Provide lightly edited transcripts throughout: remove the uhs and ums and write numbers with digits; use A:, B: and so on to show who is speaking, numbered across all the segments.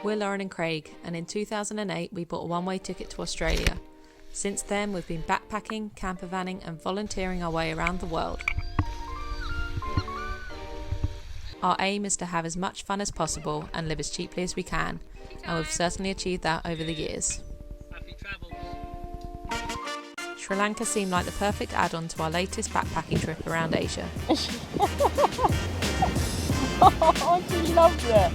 A: We're Lauren and Craig, and in 2008 we bought a one-way ticket to Australia. Since then we've been backpacking, campervanning and volunteering our way around the world. Our aim is to have as much fun as possible and live as cheaply as we can, and we've certainly achieved that over the years.
B: Happy travels.
A: Sri Lanka seemed like the perfect add-on to our latest backpacking trip around Asia.
C: Oh, she loves it.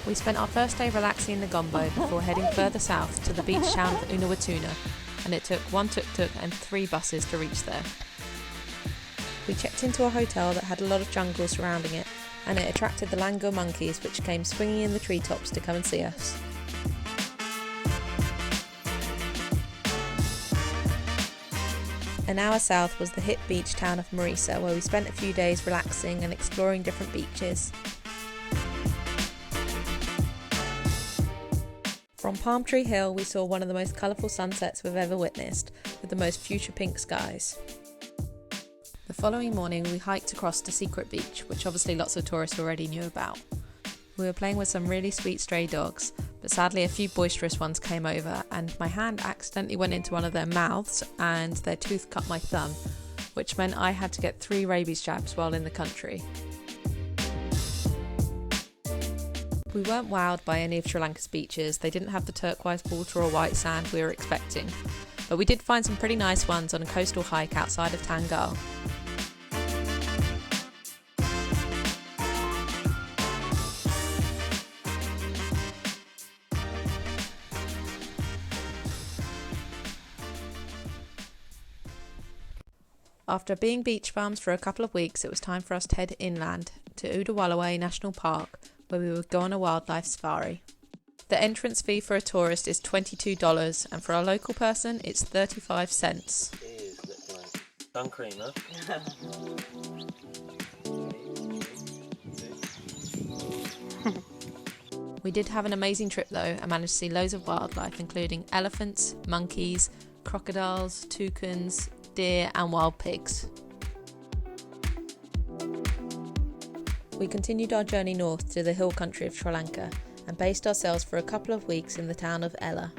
A: We spent our first day relaxing in the Gombo before heading further south to the beach town of Unawatuna, and it took one tuk-tuk and 3 buses to reach there. We checked into a hotel that had a lot of jungle surrounding it, and it attracted the langur monkeys which came swinging in the treetops to come and see us. An hour south was the hip beach town of Marisa, where we spent a few days relaxing and exploring different beaches. From Palm Tree Hill we saw one of the most colourful sunsets we've ever witnessed, with the most fuchsia pink skies. The following morning we hiked across to Secret Beach, which obviously lots of tourists already knew about. We were playing with some really sweet stray dogs, but sadly a few boisterous ones came over and my hand accidentally went into one of their mouths and their tooth cut my thumb, which meant I had to get 3 rabies jabs while in the country. We weren't wowed by any of Sri Lanka's beaches. They didn't have the turquoise water or white sand we were expecting, but we did find some pretty nice ones on a coastal hike outside of Tangal. After being beach bums for a couple of weeks, it was time for us to head inland to Udawalawe National Park, where we would go on a wildlife safari. The entrance fee for a tourist is $22 and for a local person it's 35 cents.
B: It is, looks like sun cream, huh?
A: We did have an amazing trip though and managed to see loads of wildlife, including elephants, monkeys, crocodiles, toucans, deer and wild pigs. We continued our journey north to the hill country of Sri Lanka and based ourselves for a couple of weeks in the town of Ella.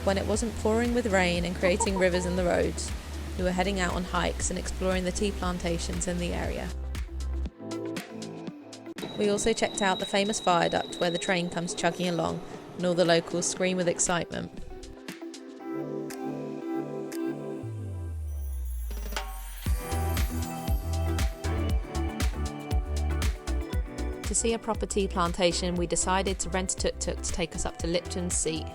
A: When it wasn't pouring with rain and creating rivers in the roads, we were heading out on hikes and exploring the tea plantations in the area. We also checked out the famous viaduct where the train comes chugging along and all the locals scream with excitement. To see a proper tea plantation, we decided to rent a tuk-tuk to take us up to Lipton's Seat.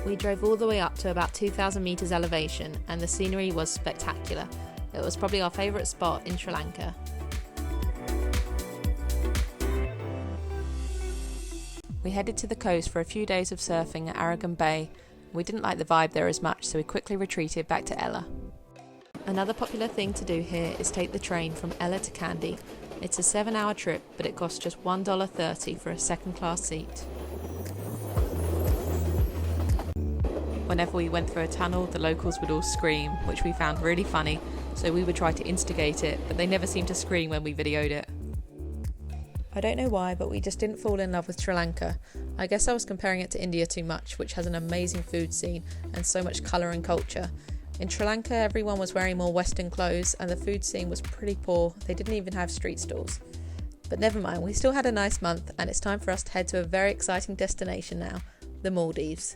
A: We drove all the way up to about 2,000 metres elevation and the scenery was spectacular. It was probably our favourite spot in Sri Lanka. We headed to the coast for a few days of surfing at Aragon Bay. We didn't like the vibe there as much, so we quickly retreated back to Ella. Another popular thing to do here is take the train from Ella to Kandy. It's a 7-hour trip, but it costs just $1.30 for a second-class seat. Whenever we went through a tunnel, the locals would all scream, which we found really funny, so we would try to instigate it, but they never seemed to scream when we videoed it. I don't know why, but we just didn't fall in love with Sri Lanka. I guess I was comparing it to India too much, which has an amazing food scene and so much colour and culture. In Sri Lanka, everyone was wearing more Western clothes and the food scene was pretty poor. They didn't even have street stalls. But never mind, we still had a nice month and it's time for us to head to a very exciting destination now, the Maldives.